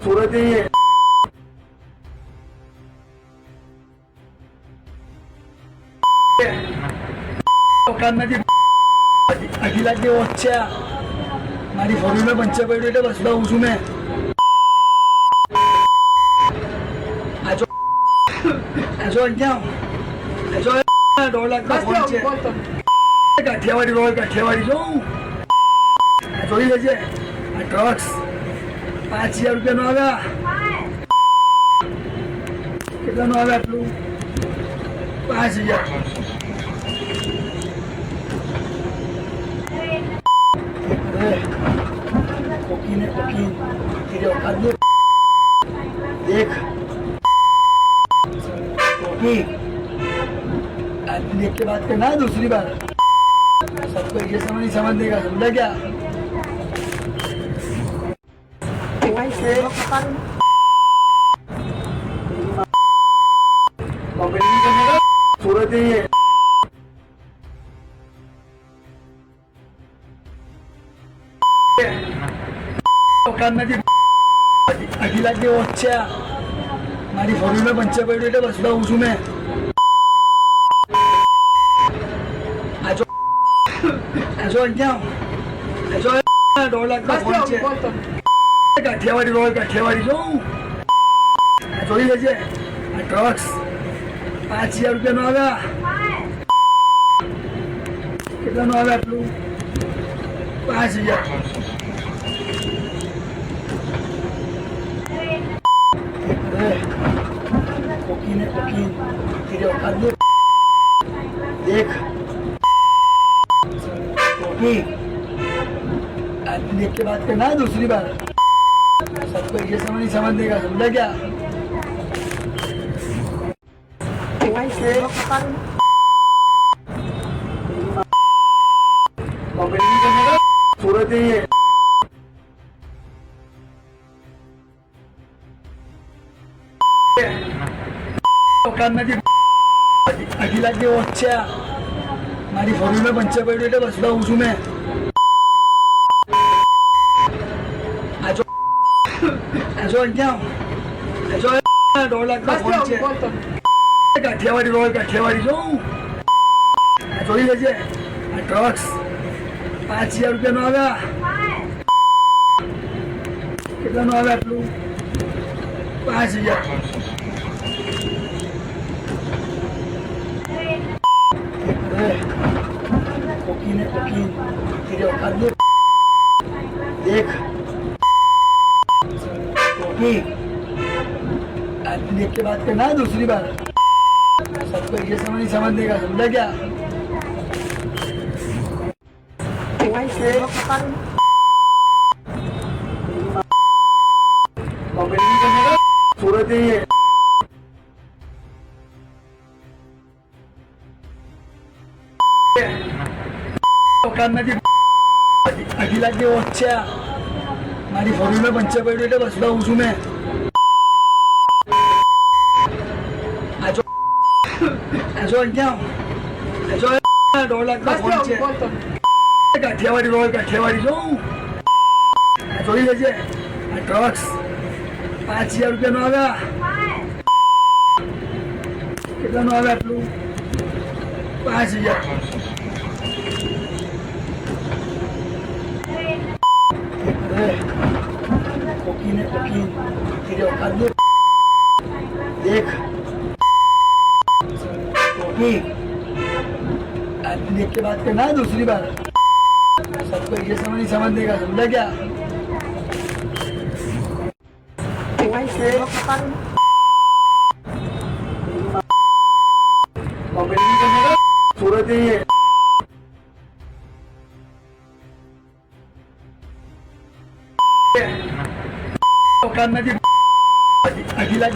सूरत ही અઢી વોચ છે મારી ફોરવ્હીલર પંચર પડ્યું એટલે બસમાં આવું છું મેં આજો ક્યાં આજો 1.5 લાખ ફોન છે કાઠિયાવાડી રોડ કાઠિયાવાડી જો જોઈ લેજે આ ટ્રક્સ 5,000 રૂપિયાનો આવ્યા કેટલાનું આવે આટલું 5,000 तेरे औकात में देख देख के बात करना है दूसरी बार सबको ये समझ नहीं समझ देगा समझा क्या सूरत ही અઢી લાખ વોચ છે મારી ફોરવ્હીલર પંચર પડ્યું એટલે બસમાં આવું છું મેં આજો ક્યાં આજો 1.5 લાખ ફોન છે કાઠિયાવાડી રોડ કાઠિયાવાડી જો જોઈ લેજે આ ટ્રક્સ 5,000 રૂપિયાનો આવ્યા કેટલાનું આવે આટલું 5,000 तेरे औकात में देख देख के बात करना है दूसरी बार सबको ये समझ नहीं समझ देगा समझा क्या सूरत ही અઢી લાખ વોચ છે મારી ફોરવ્હીલર પંચર પડ્યું એટલે બસમાં આવું છું મેં આજો ક્યાં આજો 1.5 લાખ ફોન છે કાઠિયાવાડી રોડ કાઠિયાવાડી જો જોઈ લેજે આ ટ્રક્સ 5,000 રૂપિયાનો આવ્યા કેટલાનું આવે આટલું 5,000 तेरे औकात में देख देख के बात करना है दूसरी बार सबको ये समझ नहीं समझ देगा समझा क्या सूरत ही અઢી લાખ વોચ છે મારી ફોરવ્હીલર પંચર પડ્યું એટલે બસમાં આવું છું મેં આજો ક્યાં આજો 1.5 લાખ ફોન છે કાઠિયાવાડી રોડ કાઠિયાવાડી જો જોઈ લેજે આ ટ્રક્સ 5,000 રૂપિયાનો આવ્યા કેટલાનું આવે આટલું 5,000 तेरे औकात में देख देख के बात करना है दूसरी बार सबको ये समझ नहीं समझ देगा समझा क्या सूरत ही અઢી લાખ